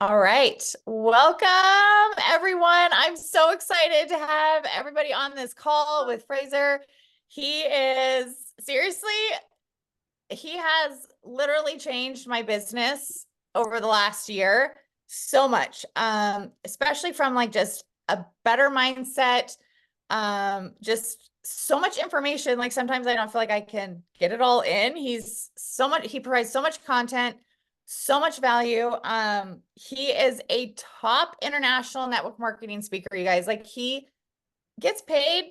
All right. Welcome, everyone. I'm so excited to have everybody on this call with Frazer. He is seriously, he has literally changed my business over the last year so much. Especially from like just a better mindset, just so much information. Like sometimes I don't feel like I can get it all in. He provides so much content, so much value. He is a top international network marketing speaker, you guys. Like he gets paid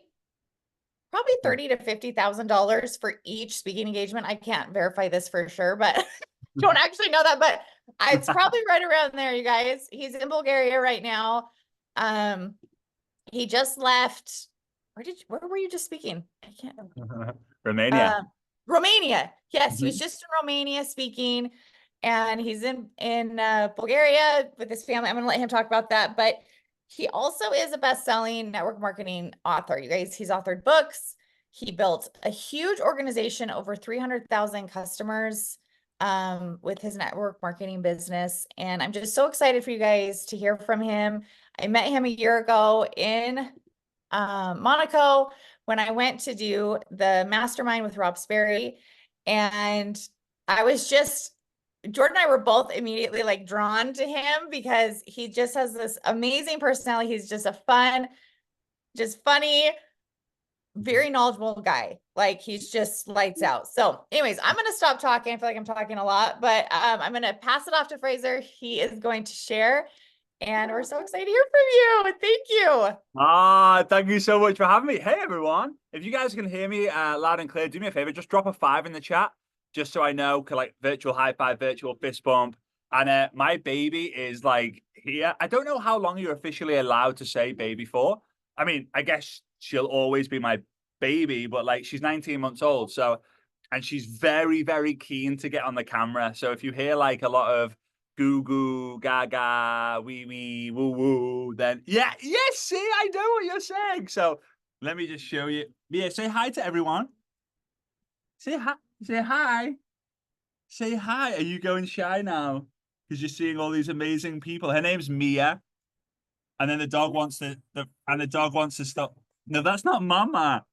probably $30,000 to $50,000 for each speaking engagement. I can't verify this for sure, but don't actually know that, but it's probably right around there, you guys. He's in Bulgaria right now. Um, he just left. Where were you just speaking? I can't. Romania. Romania. Yes, he was Mhm. just in Romania speaking, and he's in Bulgaria with his family. I'm going to let him talk about that, but he also is a best-selling network marketing author. You guys, he's authored books. He built a huge organization, over 300,000 customers, with his network marketing business, and I'm just so excited for you guys to hear from him. I met him a year ago in Monaco when I went to do the mastermind with Rob Sperry. And I was just, Jordan and I were both immediately like drawn to him because he just has this amazing personality. He's just a fun, just funny, very knowledgeable guy. Like he's just lights out. So, anyways, I'm going to stop talking. I feel like I'm talking a lot, but I'm going to pass it off to Frazer. He is going to share. And we're so excited to hear from you. Thank you. Thank you so much for having me. Hey, everyone. If you guys can hear me loud and clear, do me a favor, just drop a 5 in the chat, just so I know, like virtual high five, virtual fist bump. And my baby is like here. I don't know how long you're officially allowed to say baby for. I mean, I guess she'll always be my baby, but like she's 19 months old. So, and she's very, very keen to get on the camera. So if you hear like a lot of goo goo, gaga, wee wee, woo woo, then yeah, yes, see, I know what you're saying. So let me just show you. Yeah, say hi to everyone. Say hi, say hi, say hi. Are you going shy now? Because you're seeing all these amazing people. Her name's Mia, and then the dog wants and the dog wants to stop. No, that's not Mama.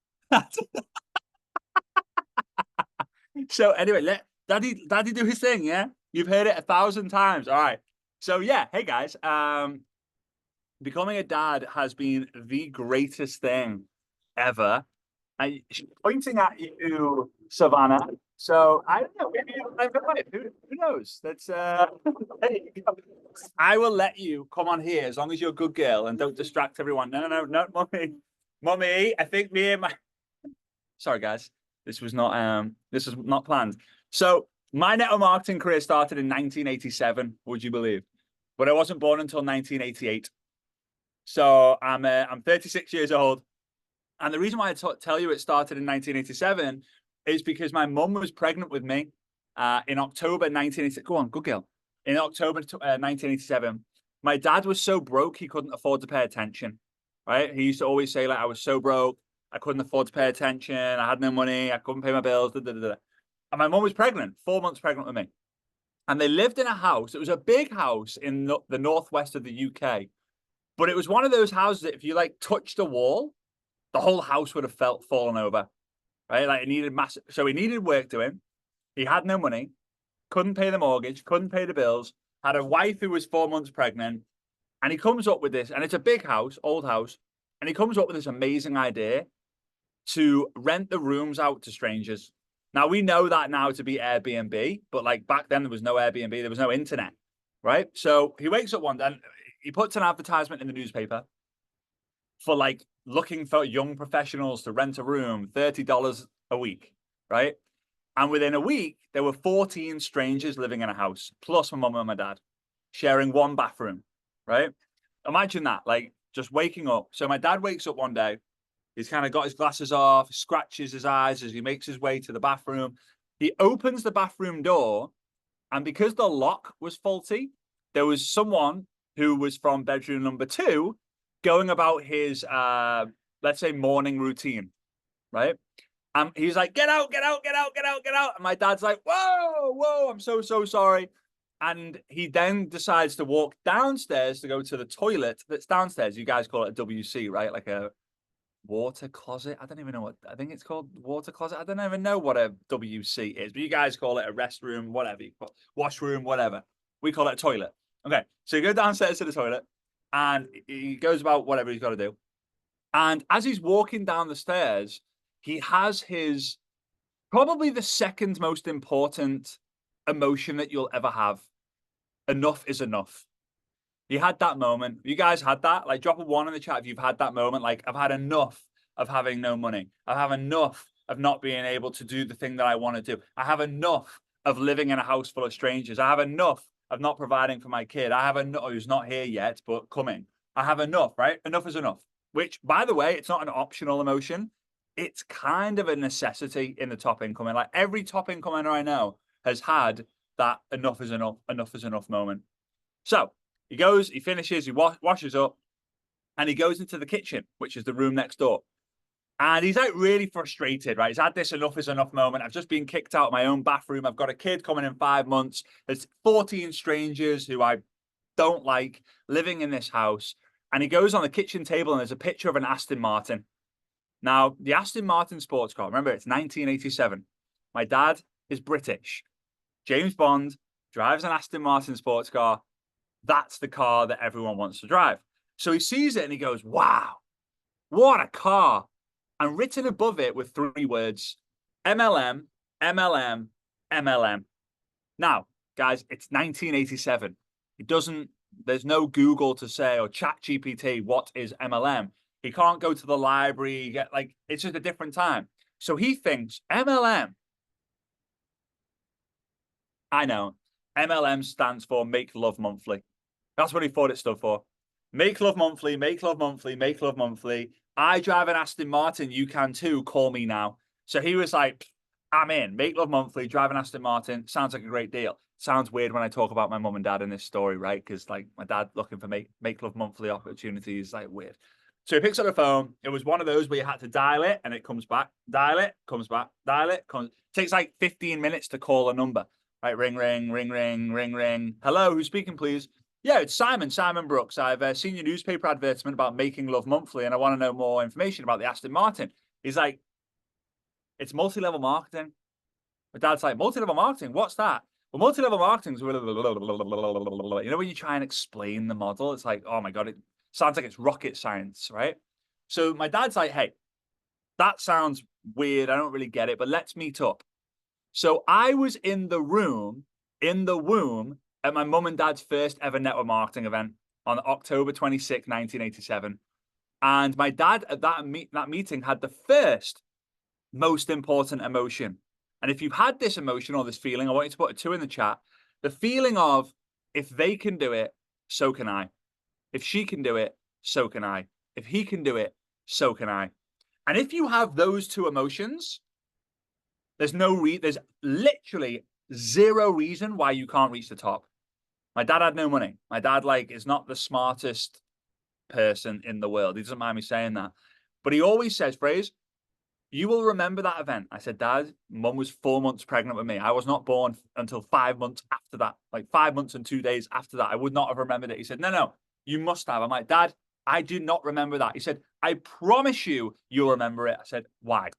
So anyway, let Daddy do his thing. Yeah, you've heard it 1,000 times. All right. So yeah, hey guys. Becoming a dad has been the greatest thing ever. I pointing at you, Savannah. So I don't know. Maybe who knows? That's there you go. I will let you come on here as long as you're a good girl and don't distract everyone. No, mommy, mommy. I think me and my sorry guys, this was not planned. So my network marketing career started in 1987. Would you believe? But I wasn't born until 1988. So I'm 36 years old, and the reason why I tell you it started in 1987 is because my mum was pregnant with me in October 1987. Go on, good girl. In October 1987, my dad was so broke he couldn't afford to pay attention. Right? He used to always say like I was so broke, I couldn't afford to pay attention, I had no money, I couldn't pay my bills. Da, da, da, da. And my mum was pregnant, 4 months pregnant with me, and they lived in a house. It was a big house in the northwest of the UK, but it was one of those houses that if you like touched a wall, the whole house would have felt fallen over, right? Like it needed massive. So he needed work doing. He had no money, couldn't pay the mortgage, couldn't pay the bills, had a wife who was 4 months pregnant. And he comes up with this, and it's a big house, old house. And he comes up with this amazing idea to rent the rooms out to strangers. Now we know that now to be Airbnb, but like back then there was no Airbnb, there was no internet, right? So he wakes up one day and he puts an advertisement in the newspaper for like looking for young professionals to rent a room, $30 a week, right? And within a week, there were 14 strangers living in a house, plus my mum and my dad, sharing one bathroom, right? Imagine that, like just waking up. So my dad wakes up one day, he's kind of got his glasses off, scratches his eyes as he makes his way to the bathroom. He opens the bathroom door, and because the lock was faulty, there was someone who was from bedroom number 2 going about his let's say morning routine, right? He's like, get out, get out, get out, get out, get out. And my dad's like, whoa, whoa, I'm so sorry. And he then decides to walk downstairs to go to the toilet that's downstairs. You guys call it a WC, right? Like a water closet. I don't even know what, I think it's called water closet. I don't even know what a WC is, but you guys call it a restroom, whatever, washroom, whatever. We call it a toilet. Okay. So you go downstairs to the toilet and he goes about whatever he's got to do. And as he's walking down the stairs, he has his probably the second most important emotion that you'll ever have. Enough is enough. You had that moment. You guys had that? Like, drop a one in the chat if you've had that moment. Like, I've had enough of having no money. I have enough of not being able to do the thing that I want to do. I have enough of living in a house full of strangers. I have enough of not providing for my kid. I have enough, who's not here yet, but coming. I have enough, right? Enough is enough. Which, by the way, it's not an optional emotion. It's kind of a necessity in the top income. Like every top income earner I know has had that enough is enough moment. So he goes, he finishes, he washes up, and he goes into the kitchen, which is the room next door. And he's like really frustrated, right? He's had this enough is enough moment. I've just been kicked out of my own bathroom. I've got a kid coming in 5 months. There's 14 strangers who I don't like living in this house. And he goes on the kitchen table and there's a picture of an Aston Martin. Now, the Aston Martin sports car, remember, it's 1987. My dad is British. James Bond drives an Aston Martin sports car. That's the car that everyone wants to drive. So he sees it and he goes, wow, what a car. And written above it with 3 words, MLM, MLM, MLM. Now, guys, it's 1987. There's no Google to say or chat GPT, what is MLM? He can't go to the library, it's just a different time. So he thinks MLM. I know. MLM stands for Make Love Monthly. That's what he thought it stood for. Make Love Monthly, Make Love Monthly, Make Love Monthly. I drive an Aston Martin. You can too. Call me now. So he was like, I'm in. Make Love Monthly, drive an Aston Martin. Sounds like a great deal. Sounds weird when I talk about my mum and dad in this story, right? Because like my dad looking for make Love Monthly opportunities, like weird. So he picks up the phone. It was one of those where you had to dial it and it comes back. Dial it, comes back. Dial it, comes. Takes like 15 minutes to call a number. Right, ring, ring, ring, ring, ring, ring. Hello, who's speaking, please? Yeah, it's Simon Brookes. I've seen your newspaper advertisement about Making Love Monthly, and I want to know more information about the Aston Martin. He's like, it's multi-level marketing. My dad's like, multi-level marketing? What's that? Well, multi-level marketing is, you know, when you try and explain the model, it's like, oh my God, it sounds like it's rocket science, right? So my dad's like, hey, that sounds weird. I don't really get it, but let's meet up. So I was in the womb at my mum and dad's first ever network marketing event on October 26, 1987. And my dad at that meeting had the first most important emotion. And if you've had this emotion or this feeling, I want you to put a 2 in the chat. The feeling of, if they can do it, so can I. If she can do it, so can I. If he can do it, so can I. And if you have those 2 emotions, there's literally 0 reason why you can't reach the top. My dad had no money. My dad is not the smartest person in the world. He doesn't mind me saying that. But he always says, Frazer, you will remember that event. I said, Dad, Mum was 4 months pregnant with me. I was not born until 5 months after that, like 5 months and 2 days after that. I would not have remembered it. He said, no, you must have. I'm like, Dad, I do not remember that. He said, I promise you'll remember it. I said, why?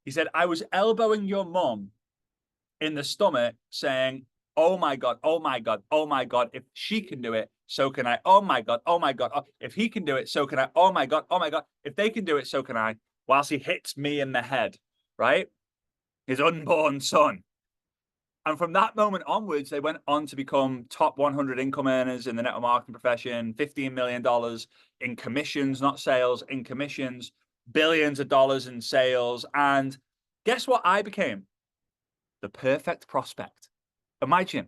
He said, I was elbowing your mum in the stomach saying, oh my God, oh my God, oh my God, if she can do it, so can I. Oh my God, oh my God, oh, if he can do it, so can I. Oh my God, if they can do it, so can I. Whilst he hits me in the head, right? His unborn son. And from that moment onwards, they went on to become top 100 income earners in the network marketing profession, $15 million in commissions, not sales, in commissions, billions of dollars in sales. And guess what I became? The perfect prospect. Imagine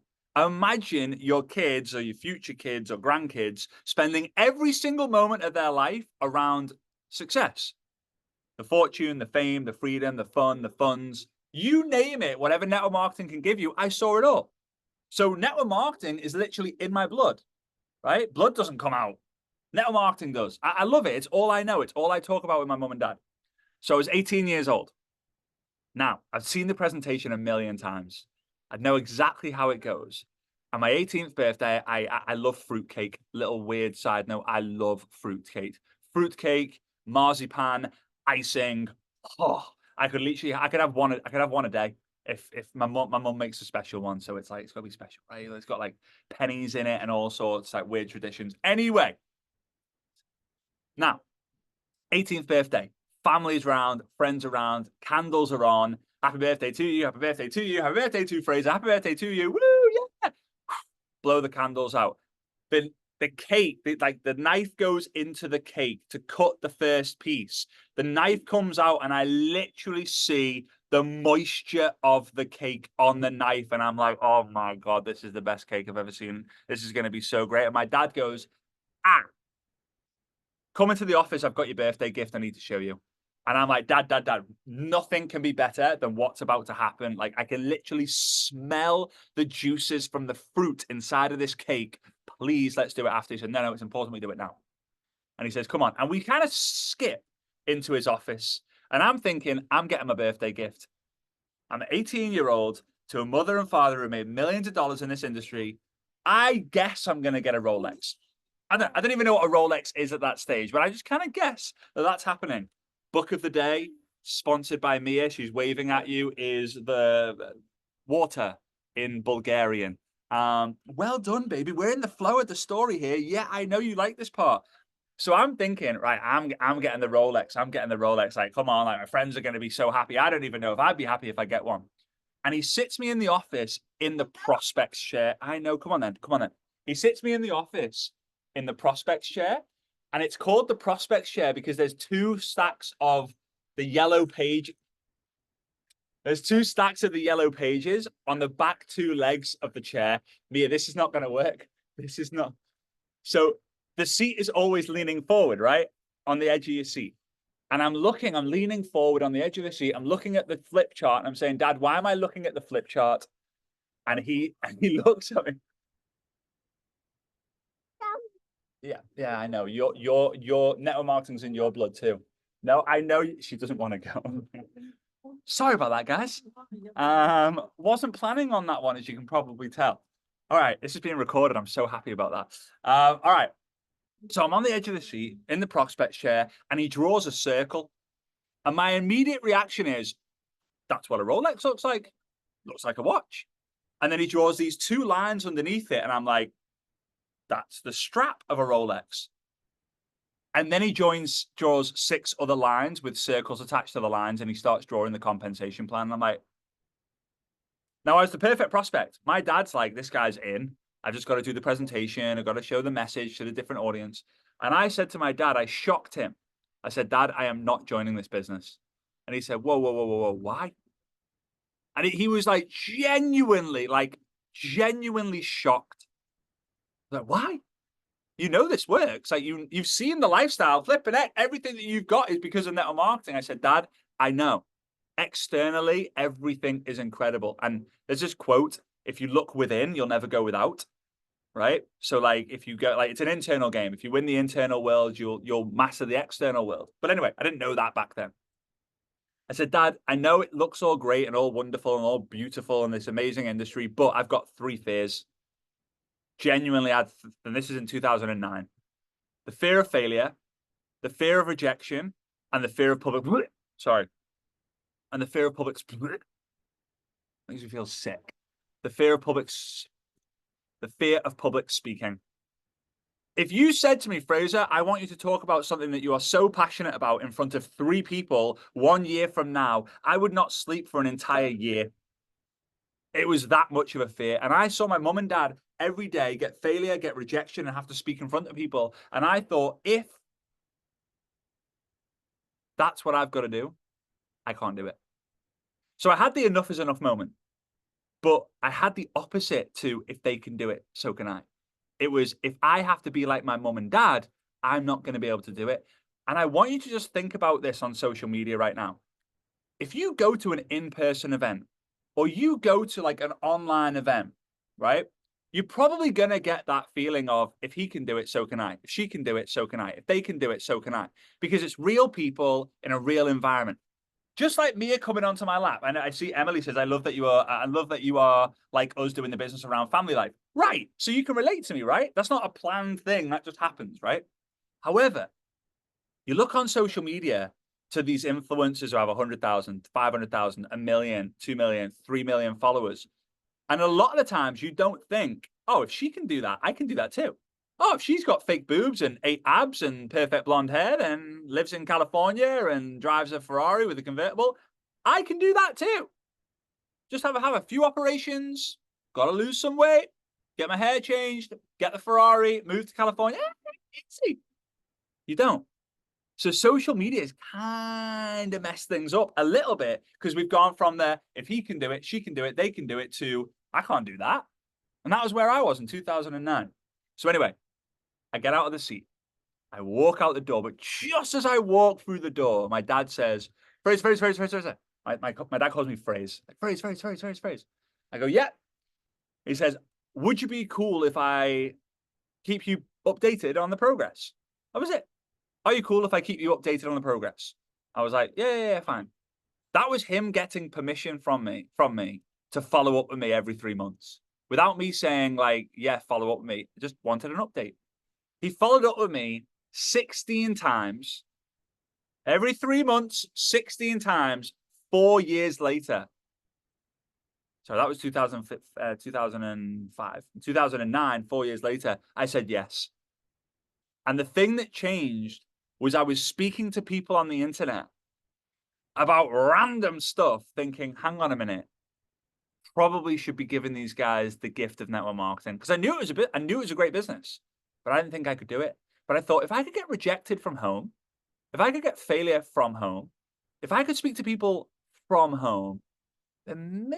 your kids or your future kids or grandkids spending every single moment of their life around success. The fortune, the fame, the freedom, the fun, the funds, you name it, whatever network marketing can give you, I saw it all. So network marketing is literally in my blood, right? Blood doesn't come out. Network marketing does. I love it. It's all I know. It's all I talk about with my mum and dad. So I was 18 years old. Now, I've seen the presentation a million times. I know exactly how it goes. And my 18th birthday, I love fruitcake. Little weird side note, I love fruitcake. Fruitcake, marzipan, icing. Oh, I could have one. I could have one a day if my mum makes a special one. So it's like it's got to be special, right? It's got like pennies in it and all sorts like weird traditions. Anyway, now 18th birthday, family's around, friends around, candles are on. Happy birthday to you. Happy birthday to you. Happy birthday to Frazer. Happy birthday to you. Woo, yeah. Blow the candles out. The cake, the knife goes into the cake to cut the first piece. The knife comes out and I literally see the moisture of the cake on the knife. And I'm like, oh my God, this is the best cake I've ever seen. This is going to be so great. And my dad goes, come into the office. I've got your birthday gift I need to show you. And I'm like, Dad, nothing can be better than what's about to happen. Like, I can literally smell the juices from the fruit inside of this cake. Please, let's do it after. He said, no, it's important we do it now. And he says, come on. And we kind of skip into his office. And I'm thinking, I'm getting my birthday gift. I'm an 18-year-old to a mother and father who made millions of dollars in this industry. I guess I'm going to get a Rolex. I don't even know what a Rolex is at that stage, but I just kind of guess that that's happening. Book of the day, sponsored by Mia. She's waving at you. Is the water in Bulgarian. Well done, baby. We're in the flow of the story here. Yeah, I know you like this part. So I'm thinking, right, I'm getting the Rolex. I'm getting the Rolex. Like, come on, like my friends are going to be so happy. I don't even know if I'd be happy if I get one. And he sits me in the office in the prospects chair. I know. Come on then. He sits me in the office in the prospects chair. And it's called the prospects chair because there's two stacks of the yellow page. There's two stacks of the yellow pages on the back two legs of the chair. Mia, this is not going to work. This is not. So the seat is always leaning forward, right? On the edge of your seat. And I'm leaning forward on the edge of the seat. I'm looking at the flip chart and I'm saying, Dad, why am I looking at the flip chart? And he looks at me. Yeah, I know. Your network marketing's in your blood too. No, I know she doesn't want to go. Sorry about that, guys. Wasn't planning on that one, as you can probably tell. All right, this is being recorded. I'm so happy about that. All right. So I'm on the edge of the seat in the prospect chair, and he draws a circle. And my immediate reaction is, that's what a Rolex looks like. Looks like a watch. And then he draws these two lines underneath it, and I'm like, that's the strap of a Rolex. And then he draws 6 other lines with circles attached to the lines, and he starts drawing the compensation plan. And I'm like, now I was the perfect prospect. My dad's like, this guy's in. I've just got to do the presentation. I've got to show the message to the different audience. And I said to my dad, I shocked him. I said, Dad, I am not joining this business. And he said, whoa, why? And he was like, genuinely shocked. Like, why? You know this works. Like you've seen the lifestyle, flipping it. Everything that you've got is because of network marketing. I said, Dad, I know. Externally, everything is incredible. And there's this quote: if you look within, you'll never go without. Right? So like if you go it's an internal game. If you win the internal world, you'll master the external world. But anyway, I didn't know that back then. I said, Dad, I know it looks all great and all wonderful and all beautiful in this amazing industry, but I've got 3 fears. Genuinely, and this is in 2009. The fear of failure, the fear of rejection, and the fear of public. And the fear of public. Makes me feel sick. The fear of public speaking. If you said to me, Frazer, I want you to talk about something that you are so passionate about in front of 3 people 1 year from now, I would not sleep for an entire year. It was that much of a fear. And I saw my mum and dad every day get failure, get rejection, and have to speak in front of people. And I thought, if that's what I've got to do, I can't do it. So I had the enough is enough moment. But I had the opposite to, if they can do it, so can I. It was, if I have to be like my mum and dad, I'm not going to be able to do it. And I want you to just think about this on social media right now. If you go to an in-person event, or you go to like an online event, right? You're probably going to get that feeling of, if he can do it, so can I. If she can do it, so can I. If they can do it, so can I. Because it's real people in a real environment. Just like Mia coming onto my lap, and I see Emily says, I love that you are like us doing the business around family life. Right. So you can relate to me, right? That's not a planned thing. That just happens, right? However, you look on social media to these influencers who have 100,000, 500,000, a million, 2 million, 3 million followers. And a lot of the times you don't think, oh, if she can do that, I can do that too. Oh, if she's got fake boobs and 8 abs and perfect blonde hair and lives in California and drives a Ferrari with a convertible, I can do that too. Just have a few operations, got to lose some weight, get my hair changed, get the Ferrari, move to California. Easy. You don't. So social media has kind of messed things up a little bit because we've gone from the if he can do it, she can do it, they can do it to I can't do that. And that was where I was in 2009. So anyway, I get out of the seat. I walk out the door, but just as I walk through the door, my dad says, Frazer. My dad calls me Fraze. Like, Fraze. I go, yeah. He says, would you be cool if I keep you updated on the progress? That was it. Are you cool if I keep you updated on the progress? I was like, yeah, fine. That was him getting permission from me to follow up with me every 3 months without me saying like, yeah, follow up with me. I just wanted an update. He followed up with me 16 times, every 3 months, 16 times, 4 years later. So that was 2005. 2009, 4 years later, I said yes. And the thing that changed was I was speaking to people on the internet about random stuff, thinking, hang on a minute, probably should be giving these guys the gift of network marketing. Because I knew it was a great business, but I didn't think I could do it. But I thought if I could get rejected from home, if I could get failure from home, if I could speak to people from home, then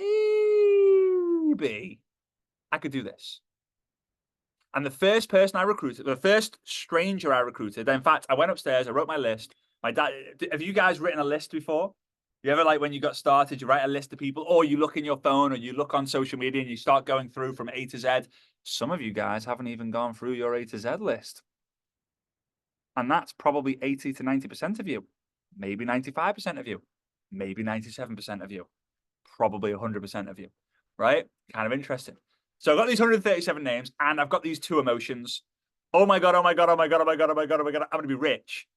maybe I could do this. And the first person I recruited, the first stranger I recruited, in fact, I went upstairs, I wrote my list. My dad, have you guys written a list before? You ever like when you got started, you write a list of people, or you look in your phone or you look on social media and you start going through from A to Z. Some of you guys haven't even gone through your A to Z list. And that's probably 80 to 90% of you, maybe 95% of you, maybe 97% of you, probably 100% of you, right? Kind of interesting. So I've got these 137 names and I've got these two emotions. Oh my God, oh my God, oh my God, oh my God, oh my God, oh my God, I'm going to be rich.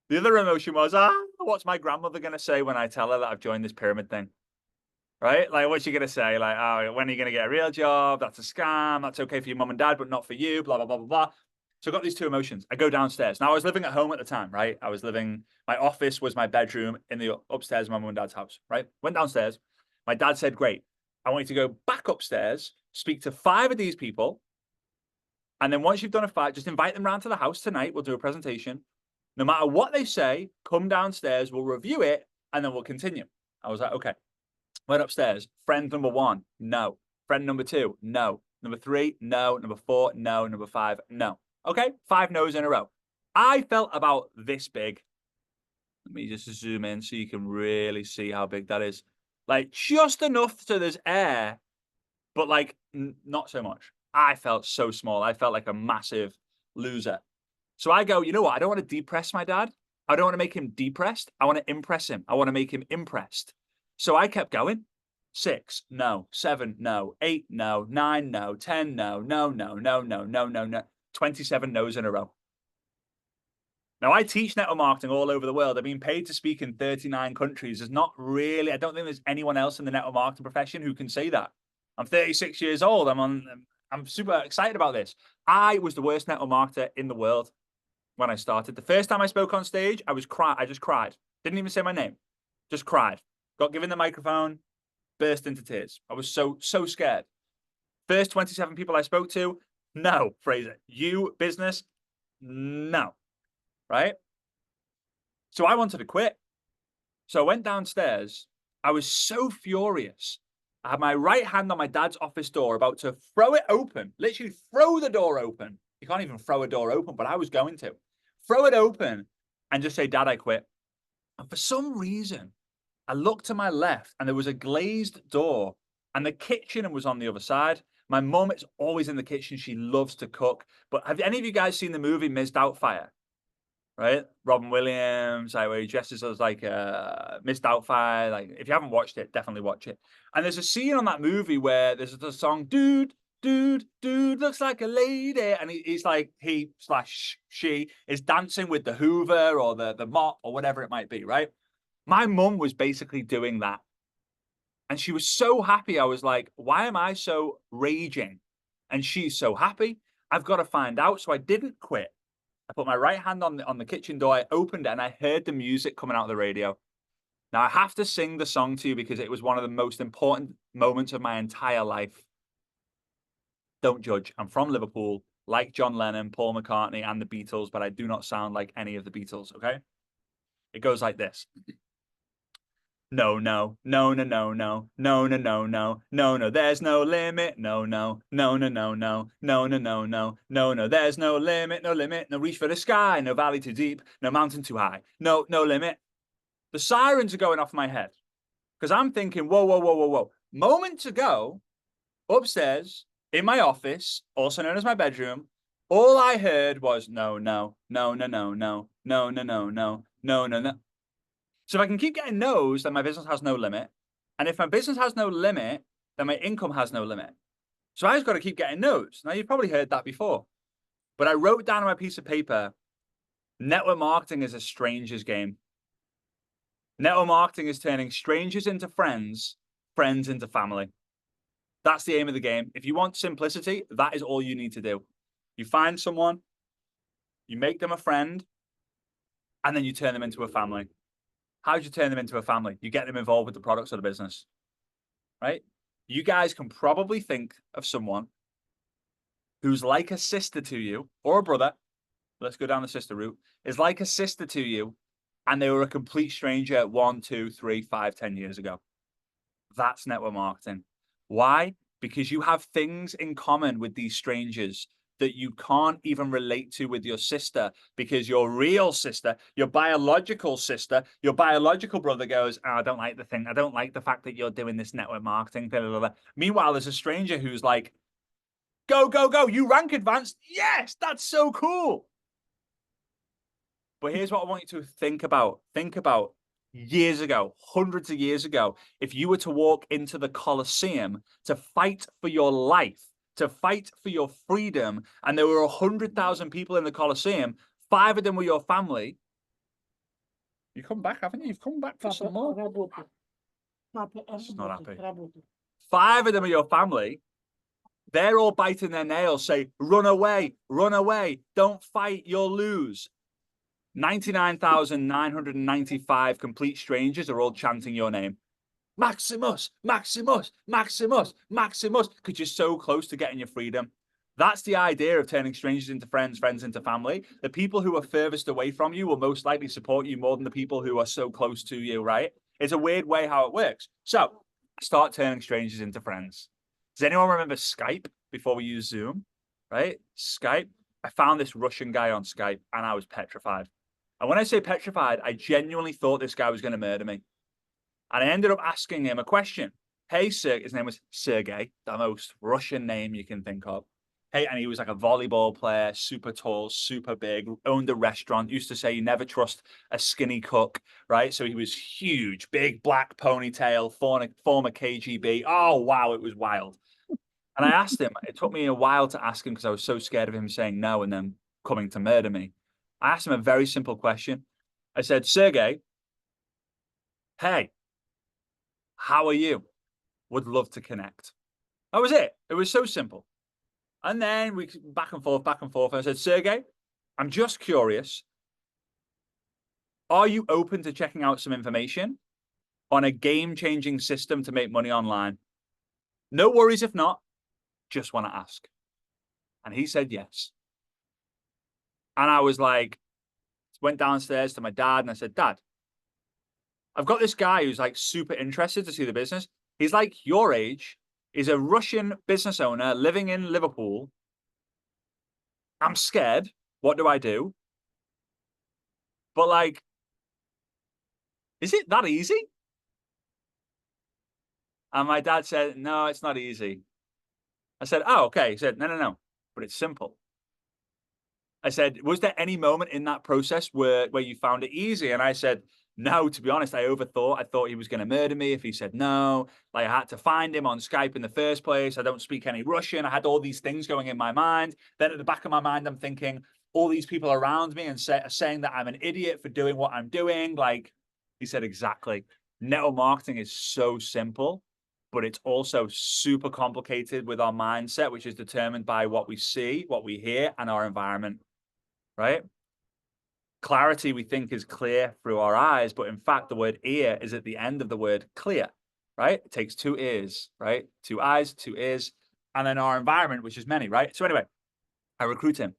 The other emotion was, what's my grandmother going to say when I tell her that I've joined this pyramid thing? Right? Like, what's she going to say? Like, oh, when are you going to get a real job? That's a scam. That's okay for your mum and dad, but not for you, blah, blah, blah, blah, blah. So I got these two emotions. I go downstairs. Now, I was living at home at the time, right? My office was my bedroom in the upstairs of my mum and dad's house, right? Went downstairs. My dad said, great. I want you to go back upstairs, speak to 5 of these people. And then once you've done a 5, just invite them round to the house tonight. We'll do a presentation. No matter what they say, come downstairs, we'll review it, and then we'll continue. I was like, okay. Went upstairs. Friend number 1, no. Friend number 2, no. Number 3, no. Number 4, no. Number 5, no. Okay, 5 no's in a row. I felt about this big. Let me just zoom in so you can really see how big that is. Like just enough so there's air, but like not so much. I felt so small. I felt like a massive loser. So I go, you know what? I don't want to depress my dad. I don't want to make him depressed. I want to impress him. I want to make him impressed. So I kept going. 6, no. 7, no. 8, no. 9, no. 10, no. No, no, no, no, no, no, no. 27 no's in a row. Now, I teach network marketing all over the world. I've been paid to speak in 39 countries. There's not really, I don't think there's anyone else in the network marketing profession who can say that. I'm 36 years old. I'm super excited about this. I was the worst network marketer in the world when I started. The first time I spoke on stage, I just cried. Didn't even say my name. Just cried. Got given the microphone, burst into tears. I was so scared. First 27 people I spoke to, no, Frazer. You, business, no. Right? So I wanted to quit. So I went downstairs. I was so furious. I had my right hand on my dad's office door, about to throw it open, literally throw the door open. You can't even throw a door open, but I was going to throw it open and just say, Dad, I quit. And for some reason, I looked to my left and there was a glazed door and the kitchen was on the other side. My mum is always in the kitchen. She loves to cook. But have any of you guys seen the movie Ms. Doubtfire? right? Robin Williams, like where he dresses as like Miss Doubtfire. Like if you haven't watched it, definitely watch it. And there's a scene on that movie where there's the song "Dude, Dude looks like a lady," and he's like he slash she is dancing with the Hoover or the mop or whatever it might be, right? My mum was basically doing that, and she was so happy. I was like, why am I so raging? And she's so happy. I've got to find out. So I didn't quit. I put my right hand on the kitchen door. I opened it and I heard the music coming out of the radio. Now I have to sing the song to you because it was one of the most important moments of my entire life. Don't judge. I'm from Liverpool, like John Lennon, Paul McCartney, and the Beatles, but I do not sound like any of the Beatles. Okay? It goes like this. No, no, no, no, no, no, no, no, no, no, no, no, there's no limit. No, no, no, no, no, no, no, no, no, no, no, no, there's no limit, no limit, no reach for the sky, no valley too deep, no mountain too high, no, no limit. The sirens are going off my head because I'm thinking, whoa, whoa, whoa, whoa, whoa. Moments ago, upstairs in my office, also known as my bedroom, all I heard was no, no, no, no, no, no, no, no, no, no, no, no, no. So if I can keep getting no's, then my business has no limit. And if my business has no limit, then my income has no limit. So I just got to keep getting no's. Now, you've probably heard that before. But I wrote down on my piece of paper, network marketing is a stranger's game. Network marketing is turning strangers into friends, friends into family. That's the aim of the game. If you want simplicity, that is all you need to do. You find someone, you make them a friend, and then you turn them into a family. How do you turn them into a family? You get them involved with the products of the business, right? You guys can probably think of someone who's like a sister to you or a brother. Let's go down the sister route. Is like a sister to you, and they were a complete stranger 1, 2, 3, 5, 10 years ago. That's network marketing. Why? Because you have things in common with these strangers that you can't even relate to with your sister, because your real sister, your biological sister, your biological brother goes, oh, I don't like the thing. I don't like the fact that you're doing this network marketing. Blah, blah, blah. Meanwhile, there's a stranger who's like, go, go, go. You rank advanced. Yes, that's so cool. But here's what I want you to think about. Think about years ago, hundreds of years ago, if you were to walk into the Colosseum to fight for your life, to fight for your freedom, and there were 100,000 people in the Colosseum, 5 of them were your family. You come back, haven't you? You've come back for some more. She's not happy. 5 of them are your family. They're all biting their nails, say, run away, don't fight, you'll lose. 99,995 complete strangers are all chanting your name. Maximus, Maximus, Maximus, Maximus, because you're so close to getting your freedom. That's the idea of turning strangers into friends, friends into family. The people who are furthest away from you will most likely support you more than the people who are so close to you, right? It's a weird way how it works. So start turning strangers into friends. Does anyone remember Skype before we used Zoom? Right? Skype. I found this Russian guy on Skype and I was petrified. And when I say petrified, I genuinely thought this guy was going to murder me. And I ended up asking him a question. Hey, sir, his name was Sergey, the most Russian name you can think of. Hey, and he was like a volleyball player, super tall, super big, owned a restaurant, used to say you never trust a skinny cook, right? So he was huge, big black ponytail, former KGB. Oh, wow, it was wild. And I asked him, it took me a while to ask him because I was so scared of him saying no and then coming to murder me. I asked him a very simple question. I said, Sergey, hey, how are you? Would love to connect. That was it. It was so simple. And then we back and forth, back and forth. And I said, Sergey, I'm just curious. Are you open to checking out some information on a game-changing system to make money online? No worries if not. Just want to ask. And he said yes. And I was like, went downstairs to my dad and I said, Dad, I've got this guy who's like super interested to see the business. He's like your age. He's a Russian business owner living in Liverpool. I'm scared. What do I do? But like, is it that easy? And my dad said, no, it's not easy. I said, oh, okay. He said, no, no, no, but it's simple. I said, was there any moment in that process where you found it easy? And I said, no, to be honest, I overthought. I thought he was going to murder me if he said no. Like I had to find him on Skype in the first place. I don't speak any Russian. I had all these things going in my mind. Then at the back of my mind, I'm thinking all these people around me and saying that I'm an idiot for doing what I'm doing. Like he said, exactly. Network marketing is so simple, but it's also super complicated with our mindset, which is determined by what we see, what we hear, and our environment. Right? Clarity we think is clear through our eyes, but in fact, the word ear is at the end of the word clear, right? It takes two ears, right? Two eyes, two ears, and then our environment, which is many, right? So anyway, I recruit him.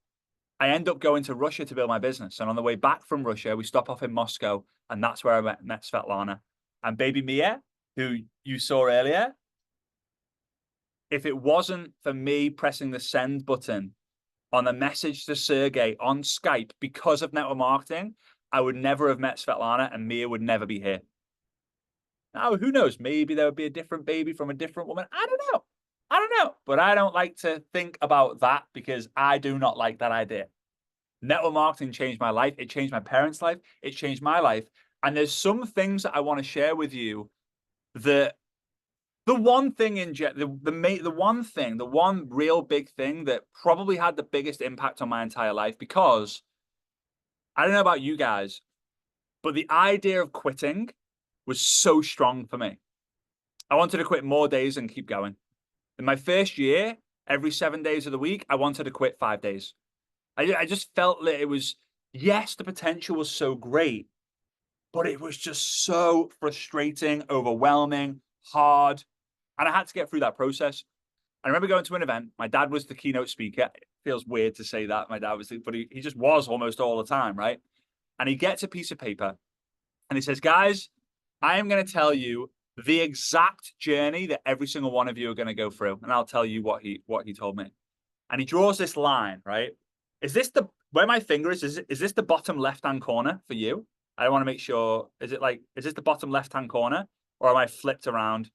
I end up going to Russia to build my business. And on the way back from Russia, we stop off in Moscow, and that's where I met Svetlana. And baby Mia, who you saw earlier, if it wasn't for me pressing the send button on a message to Sergey on Skype because of network marketing, I would never have met Svetlana and Mia would never be here. Now, who knows? Maybe there would be a different baby from a different woman. I don't know. I don't know. But I don't like to think about that because I do not like that idea. Network marketing changed my life. It changed my parents' life. It changed my life. And there's some things that I want to share with you that the one thing the one real big thing that probably had the biggest impact on my entire life, because I don't know about you guys, but the idea of quitting was so strong for me. I wanted to quit more days and keep going. In my first year, every 7 days of the week, I wanted to quit 5 days. I just felt that it was, yes, the potential was so great, but it was just so frustrating, overwhelming, hard. And I had to get through that process. I remember going to an event. My dad was the keynote speaker. It feels weird to say that. My dad was, but he just was almost all the time, right? And he gets a piece of paper and he says, guys, I am going to tell you the exact journey that every single one of you are going to go through. And I'll tell you what he told me. And he draws this line, right? Is this where my finger is this the bottom left-hand corner for you? I want to make sure, is this the bottom left-hand corner or am I flipped around?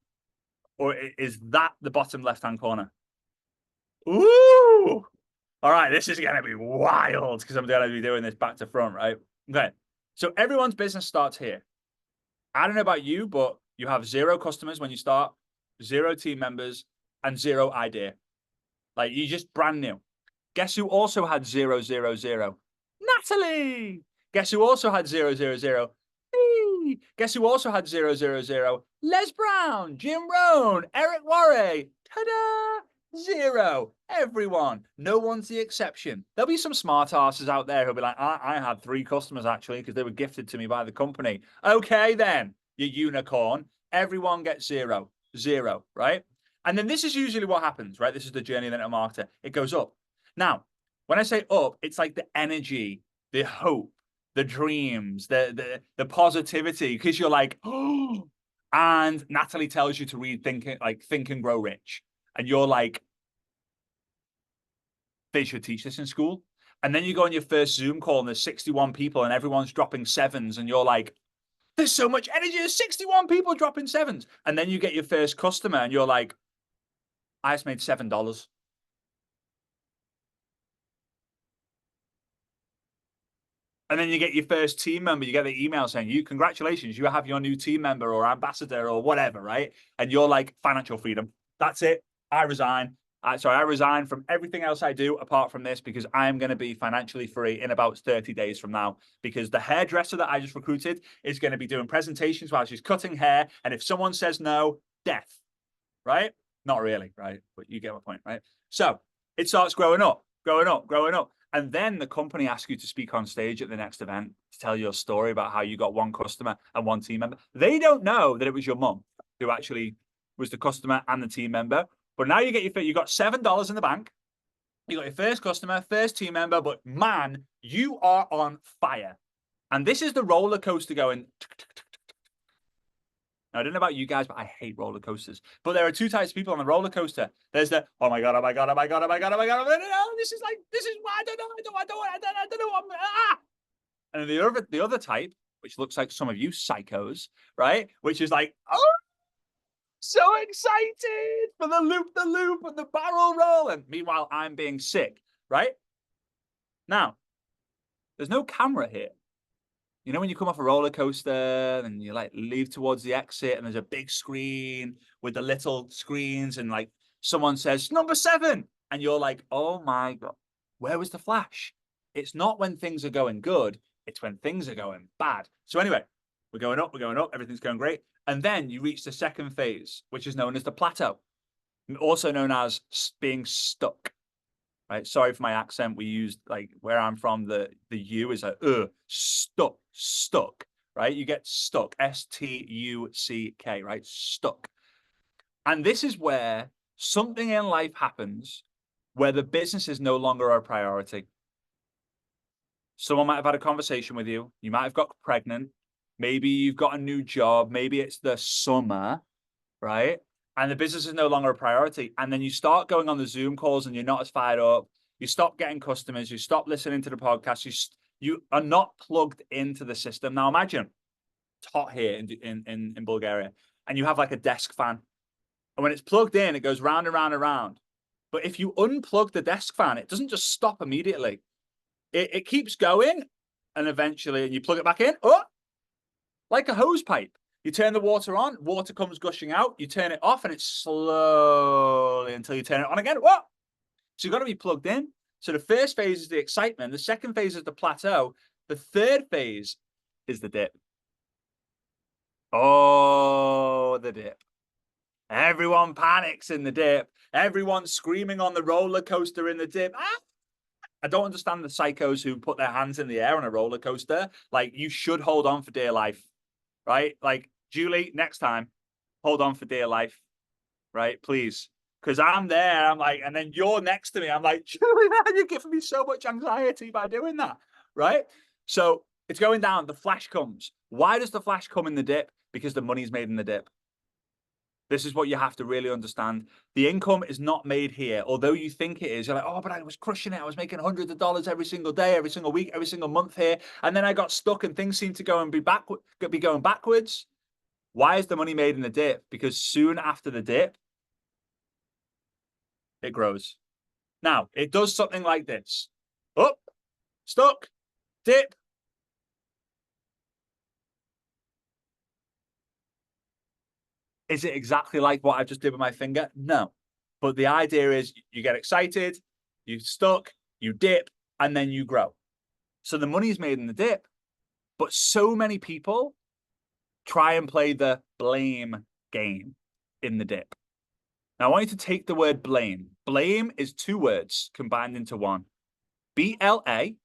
Or is that the bottom left-hand corner? Ooh! All right, this is going to be wild because I'm going to be doing this back to front, right? Okay. So everyone's business starts here. I don't know about you, but you have 0 customers when you start, 0 team members, and 0 idea. Like you're just brand new. Guess who also had 0, 0, 0? Natalie. Guess who also had 0, 0, 0? Me. Guess who also had 0, 0, 0? Les Brown, Jim Rohn, Eric Worre. Ta-da! 0. Everyone. No one's the exception. There'll be some smart asses out there who'll be like, I had 3 customers actually because they were gifted to me by the company. Okay, then, you unicorn. Everyone gets 0. 0, right? And then this is usually what happens, right? This is the journey of the network marketer. It goes up. Now, when I say up, it's like the energy, the hope, the dreams, the positivity, because you're like, oh, and Natalie tells you to read Think and Grow Rich. And you're like, they should teach this in school. And then you go on your first Zoom call and there's 61 people and everyone's dropping 7s. And you're like, there's so much energy. There's 61 people dropping 7s. And then you get your first customer and you're like, I just made $7. And then you get your first team member, you get the email saying, congratulations, you have your new team member or ambassador or whatever, right? And you're like, financial freedom. That's it. I resign. I resign from everything else I do apart from this because I am going to be financially free in about 30 days from now because the hairdresser that I just recruited is going to be doing presentations while she's cutting hair. And if someone says no, death, right? Not really, right? But you get my point, right? So it starts growing up. And then the company asks you to speak on stage at the next event to tell your story about how you got 1 customer and 1 team member. They don't know that it was your mum who actually was the customer and the team member. But now you got $7 in the bank. You got your first customer, first team member, but man, you are on fire. And this is the roller coaster going. Now, I don't know about you guys, but I hate roller coasters. But there are 2 types of people on the roller coaster. There's the, oh my God, oh my God, oh my God, oh my God, oh my God. This is why I don't know. Ah! And the other type, which looks like some of you psychos, right? Which is like, oh, so excited for the loop and the barrel roll. And meanwhile, I'm being sick, right? Now, there's no camera here. You know, when you come off a roller coaster and you like leave towards the exit and there's a big screen with the little screens and like someone says, number 7. And you're like, oh my God, where was the flash? It's not when things are going good. It's when things are going bad. So anyway, we're going up, everything's going great. And then you reach the second phase, which is known as the plateau, also known as being stuck. Right. Sorry for my accent. We used like where I'm from, the U is a stuck. Right. You get stuck. STUCK. Right. Stuck. And this is where something in life happens where the business is no longer a priority. Someone might have had a conversation with you. You might have got pregnant. Maybe you've got a new job. Maybe it's the summer. Right. And the business is no longer a priority. And then you start going on the Zoom calls and you're not as fired up. You stop getting customers. You stop listening to the podcast. You are not plugged into the system. Now imagine it's hot here in Bulgaria and you have like a desk fan. And when it's plugged in, it goes round and round and round. But if you unplug the desk fan, it doesn't just stop immediately. It keeps going. And eventually, and you plug it back in, like a hose pipe. You turn the water on, water comes gushing out, you turn it off, and it's slowly until you turn it on again. What? So you've got to be plugged in. So the first phase is the excitement. The second phase is the plateau. The third phase is the dip. Oh, the dip. Everyone panics in the dip. Everyone's screaming on the roller coaster in the dip. Ah! I don't understand the psychos who put their hands in the air on a roller coaster. Like, you should hold on for dear life, right? Like, Julie, next time, hold on for dear life, right? Please. Because I'm there, I'm like, and then you're next to me. I'm like, Julie, you're giving me so much anxiety by doing that, right? So it's going down. The flash comes. Why does the flash come in the dip? Because the money's made in the dip. This is what you have to really understand. The income is not made here. Although you think it is, you're like, oh, but I was crushing it. I was making hundreds of dollars every single day, every single week, every single month here. And then I got stuck and things seem to be going backwards. Why is the money made in the dip? Because soon after the dip, it grows. Now, it does something like this. Up, stuck, dip. Is it exactly like what I just did with my finger? No. But the idea is you get excited, you stuck, you dip, and then you grow. So the money is made in the dip. But so many people try and play the blame game in the dip. Now, I want you to take the word blame. Blame is 2 words combined into one. BLAME.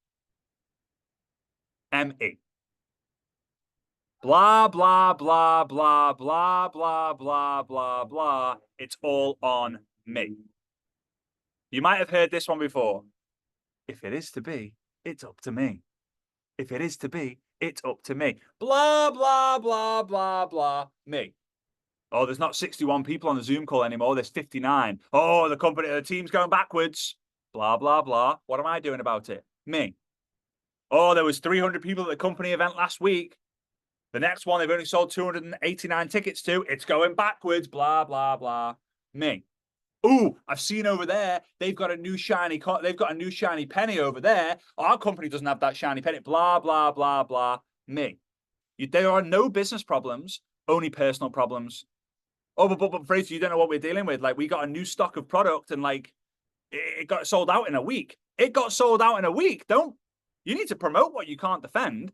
Blah, blah, blah, blah, blah, blah, blah, blah, blah. It's all on me. You might have heard this one before. If it is to be, it's up to me. If it is to be, it's up to me. Blah, blah, blah, blah, blah, me. Oh, there's not 61 people on the Zoom call anymore. There's 59. Oh, the team's going backwards. Blah, blah, blah. What am I doing about it? Me. Oh, there was 300 people at the company event last week. The next one, they've only sold 289 tickets to. It's going backwards. Blah, blah, blah. Me. Ooh, I've seen over there. They've got a new shiny penny over there. Our company doesn't have that shiny penny. Blah, blah, blah, blah. Me. There are no business problems, only personal problems. Oh, but Frazer, you don't know what we're dealing with. Like, we got a new stock of product and like it got sold out in a week. It got sold out in a week. You need to promote what you can't defend.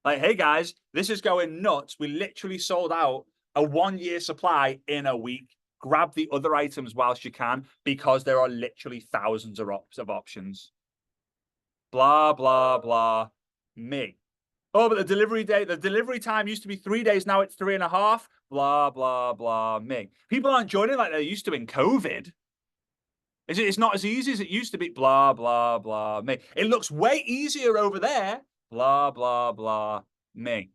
Like, hey guys, this is going nuts. We literally sold out a 1-year supply in a week. Grab the other items whilst you can, because there are literally thousands of options. Blah, blah, blah. Me. Oh, but the delivery time used to be 3 days. Now it's 3.5. Blah, blah, blah. Me. People aren't joining like they used to in COVID. It's not as easy as it used to be. Blah, blah, blah. Me. It looks way easier over there. Blah, blah, blah, me.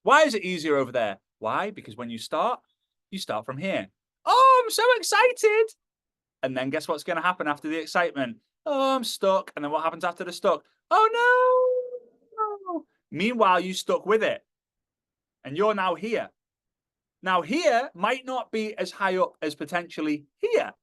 Why is it easier over there? Why? Because when you start from here. Oh, I'm so excited. And then guess what's going to happen after the excitement? Oh, I'm stuck. And then what happens after the stuck? Oh, no. Meanwhile, you stuck with it. And you're now here. Now, here might not be as high up as potentially here.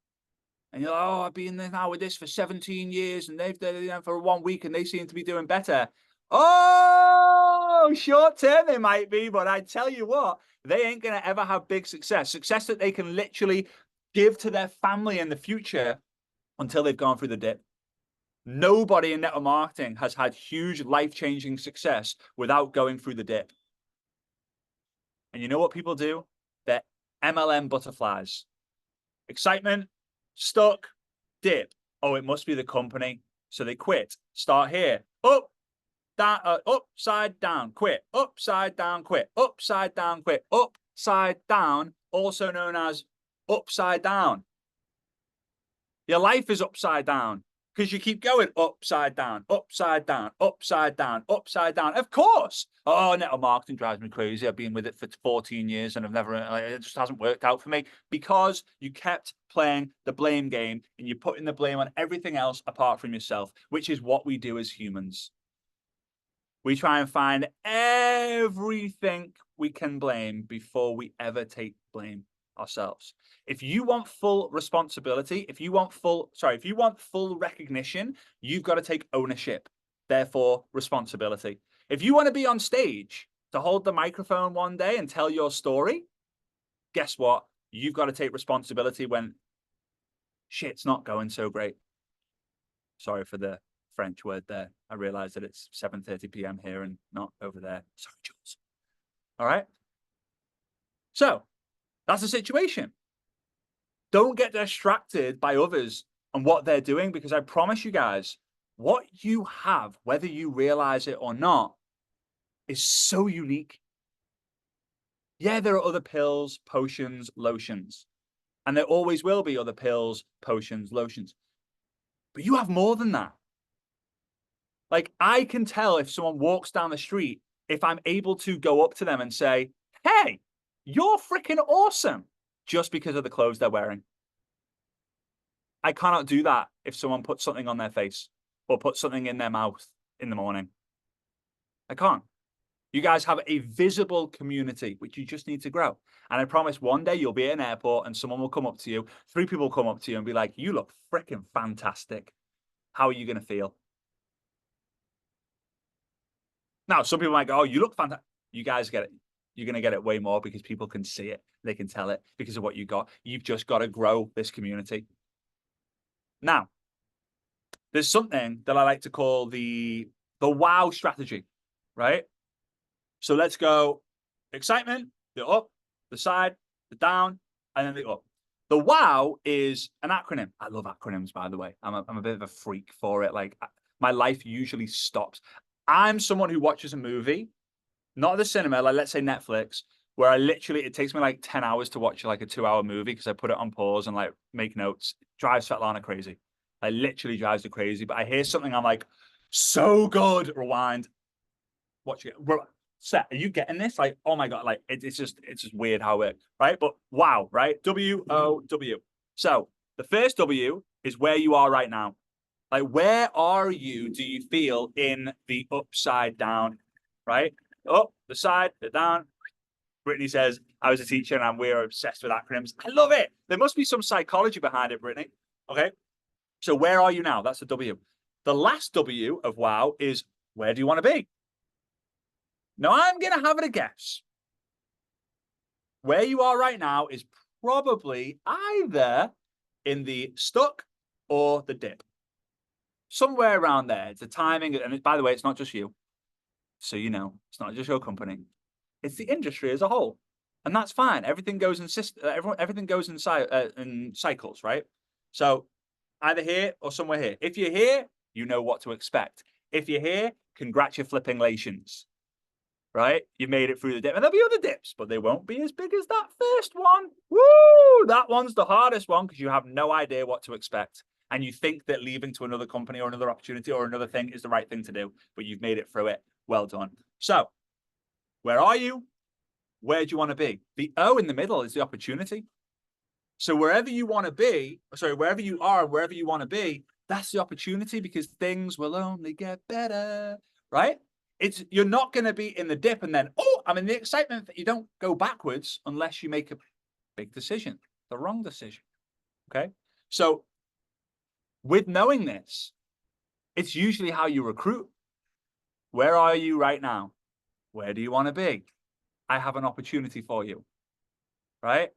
And you're like, oh, I've been there now with this for 17 years and they've done it for 1 week and they seem to be doing better. Oh, short term they might be, but I tell you what, they ain't going to ever have big success. Success that they can literally give to their family in the future until they've gone through the dip. Nobody in network marketing has had huge life-changing success without going through the dip. And you know what people do? They're MLM butterflies. Excitement, stuck, dip. Oh, it must be the company. So they quit. Start here. Up, down, upside down, quit. Upside down, quit. Upside down, quit. Upside down, also known as upside down. Your life is upside down because you keep going upside down, upside down, upside down, upside down. Of course. Oh, network marketing drives me crazy. I've been with it for 14 years and I've never, it just hasn't worked out for me because you kept playing the blame game and you're putting the blame on everything else apart from yourself, which is what we do as humans. We try and find everything we can blame before we ever take blame ourselves. If you want full responsibility, if you want full recognition, you've got to take ownership, therefore responsibility. If you want to be on stage to hold the microphone one day and tell your story, guess what? You've got to take responsibility when shit's not going so great. Sorry for the French word there. I realize that it's 7:30 p.m. here and not over there. Sorry, Jules. All right. So that's the situation. Don't get distracted by others and what they're doing, because I promise you guys, what you have, whether you realize it or not, is so unique. Yeah, there are other pills, potions, lotions, and there always will be other pills, potions, lotions. But you have more than that. Like, I can tell if someone walks down the street, if I'm able to go up to them and say, hey, you're freaking awesome, just because of the clothes they're wearing. I cannot do that if someone puts something on their face or puts something in their mouth in the morning. I can't. You guys have a visible community, which you just need to grow. And I promise one day you'll be at an airport and someone will come up to you, 3 people will come up to you and be like, you look freaking fantastic. How are you going to feel? Now, some people might go, oh, you look fantastic. You guys get it. You're going to get it way more because people can see it. They can tell it because of what you got. You've just got to grow this community. Now, there's something that I like to call the wow strategy, right? So let's go excitement, the up, the side, the down, and then the up. The wow is an acronym. I love acronyms, by the way. I'm a bit of a freak for it. Like, my life usually stops. I'm someone who watches a movie, not at the cinema, like let's say Netflix, where it takes me like 10 hours to watch like a 2-hour movie because I put it on pause and like make notes. It drives Svetlana crazy. Like, literally drives her crazy. But I hear something, I'm like, so good. Rewind. Watch it. Set. Are you getting this? Like, oh my God. Like, it's just weird how it, right? But wow, right? W-O-W. So the first W is where you are right now. Like, where are you, do you feel in the upside down, right? Up, the side, the down. Brittany says, I was a teacher and we're obsessed with acronyms. I love it. There must be some psychology behind it, Brittany. Okay. So where are you now? That's the W. The last W of wow is, where do you want to be? Now, I'm going to have it a guess. Where you are right now is probably either in the stuck or the dip. Somewhere around there. It's the timing. And by the way, it's not just you. So, you know, it's not just your company. It's the industry as a whole. And that's fine. Everything goes in everything goes in cycles, right? So either here or somewhere here. If you're here, you know what to expect. If you're here, congratulations. Right? You made it through the dip. And there'll be other dips, but they won't be as big as that first one. Woo! That one's the hardest one because you have no idea what to expect. And you think that leaving to another company or another opportunity or another thing is the right thing to do, but you've made it through it. Well done. So, where are you? Where do you want to be? The O in the middle is the opportunity. So wherever you want to be, wherever you are, wherever you want to be, that's the opportunity because things will only get better, right? You're not going to be in the dip and then, oh, I'm in the excitement. That you don't go backwards unless you make a big decision, the wrong decision. Okay. So with knowing this, it's usually how you recruit. Where are you right now? Where do you want to be? I have an opportunity for you, right?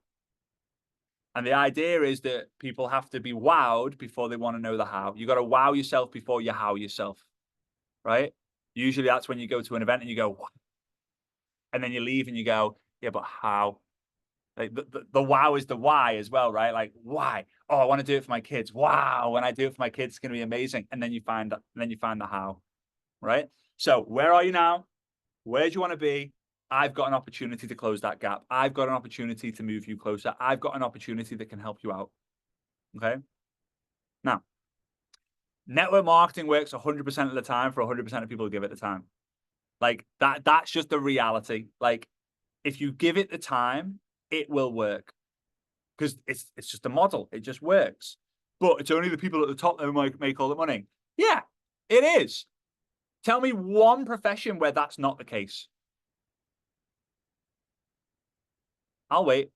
And the idea is that people have to be wowed before they want to know the how. You got to wow yourself before you how yourself, right? Usually that's when you go to an event and you go, what? And then you leave and you go, yeah, but how? Like the wow is the why as well, right? Like, why? Oh, I want to do it for my kids. Wow, when I do it for my kids, it's going to be amazing. And then you find the how, right? So where are you now? Where do you want to be? I've got an opportunity to close that gap. I've got an opportunity to move you closer. I've got an opportunity that can help you out. Okay. Now, network marketing works 100% of the time for 100% of people who give it the time. Like that's just the reality. Like if you give it the time, it will work because it's just a model. It just works. But it's only the people at the top that make all the money. Yeah, it is. Tell me one profession where that's not the case. I'll wait.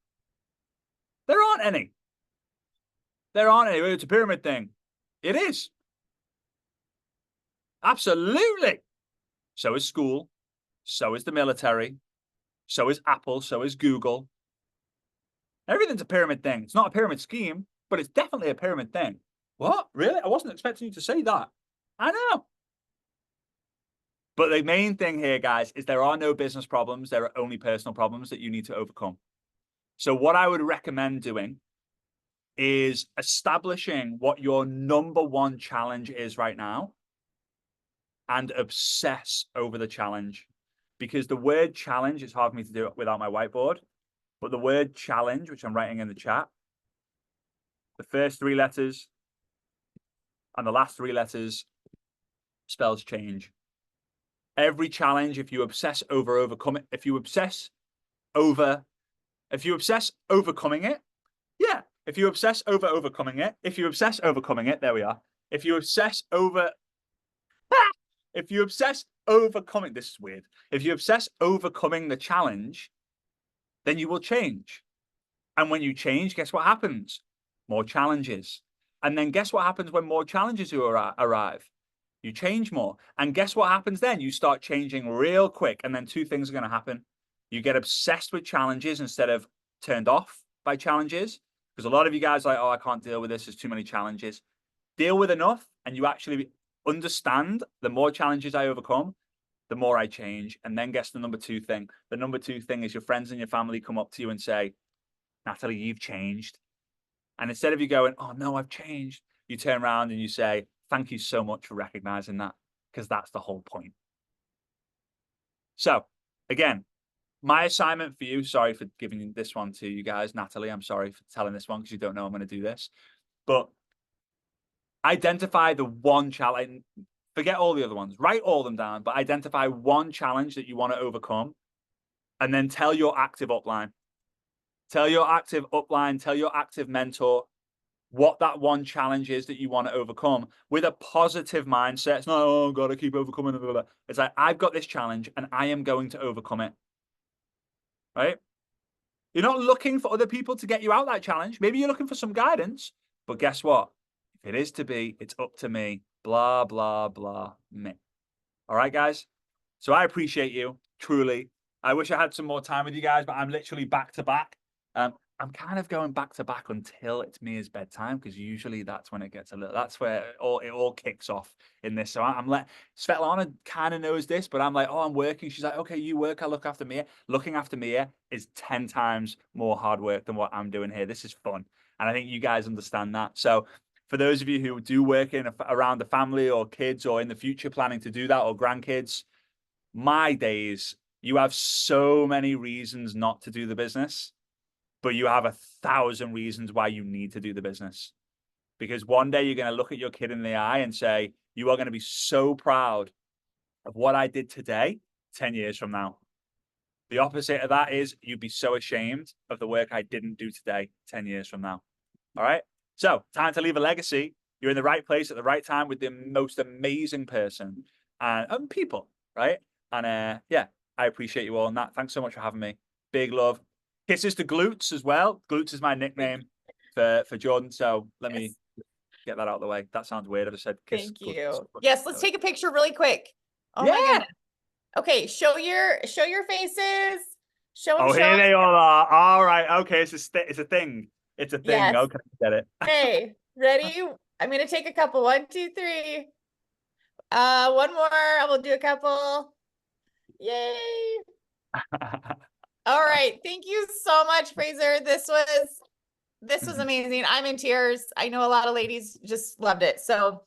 There aren't any. There aren't any. It's a pyramid thing. It is. Absolutely. So is school. So is the military. So is Apple. So is Google. Everything's a pyramid thing. It's not a pyramid scheme, but it's definitely a pyramid thing. What? Really? I wasn't expecting you to say that. I know. But the main thing here, guys, is there are no business problems. There are only personal problems that you need to overcome. So what I would recommend doing is establishing what your number one challenge is right now and obsess over the challenge. Because the word challenge, it's hard for me to do it without my whiteboard, but the word challenge, which I'm writing in the chat, the first three letters and the last three letters spells change. Every challenge, if you obsess over overcoming it, if you obsess overcoming it, yeah. If you obsess over overcoming it, there we are. If you obsess over, if you obsess overcoming, this is weird. If you obsess overcoming the challenge, then you will change. And when you change, guess what happens? More challenges. And then guess what happens when more challenges arrive? You change more. And guess what happens then? You start changing real quick. And then two things are going to happen. You get obsessed with challenges instead of turned off by challenges. Because a lot of you guys are like, oh, I can't deal with this. There's too many challenges. Deal with enough and you actually understand the more challenges I overcome, the more I change. And then guess the number two thing. The number two thing is your friends and your family come up to you and say, Natalie, you've changed. And instead of you going, oh, no, I've changed, you turn around and you say, thank you so much for recognizing that, because that's the whole point. So again, my assignment for you, sorry for giving this one to you guys, Natalie, I'm sorry for telling this one because you don't know I'm going to do this, but identify the one challenge, forget all the other ones, write all of them down, but identify one challenge that you want to overcome and then tell your active upline. Tell your active upline, tell your active mentor what that one challenge is that you want to overcome with a positive mindset. It's not, oh, God, I keep overcoming it. It's like, I've got this challenge and I am going to overcome it. Right? You're not looking for other people to get you out that challenge. Maybe you're looking for some guidance, but guess what? If it is to be, it's up to me. Blah, blah, blah, me. All right, guys? So I appreciate you, truly. I wish I had some more time with you guys, but I'm literally back to back. I'm kind of going back to back until it's Mia's bedtime, because usually that's when it gets a little, that's where it all kicks off in this. So I'm like, Svetlana kind of knows this, but I'm like, oh, I'm working. She's like, okay, you work, I look after Mia. Looking after Mia is 10 times more hard work than what I'm doing here. This is fun. And I think you guys understand that. So for those of you who do work around the family or kids, or in the future planning to do that, or grandkids, my days, you have so many reasons not to do the business, but you have 1,000 reasons why you need to do the business. Because one day you're going to look at your kid in the eye and say, you are going to be so proud of what I did today 10 years from now. The opposite of that is you'd be so ashamed of the work I didn't do today 10 years from now. All right. So time to leave a legacy. You're in the right place at the right time with the most amazing person and people. Right. And yeah, I appreciate you all. And that. Thanks so much for having me. Big love. Kisses to Glutes as well. Glutes is my nickname for Jordan. So let me get that out of the way. That sounds weird. I just said kiss. Thank you. Yes, let's take a picture really quick. Oh my Yeah. goodness. Okay, show your faces. Show them, Oh, show here 'em. they all are. All right. Okay. It's a thing. It's a thing. Yes. Okay. Get it. Okay, ready? I'm gonna take a couple. One, two, three. One more. I will do a couple. Yay. All right. Thank you so much, Fraser. This was amazing. I'm in tears. I know a lot of ladies just loved it. So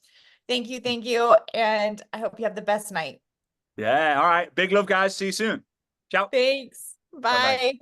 thank you, and I hope you have the best night. Yeah. All right. Big love, guys. See you soon. Ciao. Thanks. Bye bye. Bye.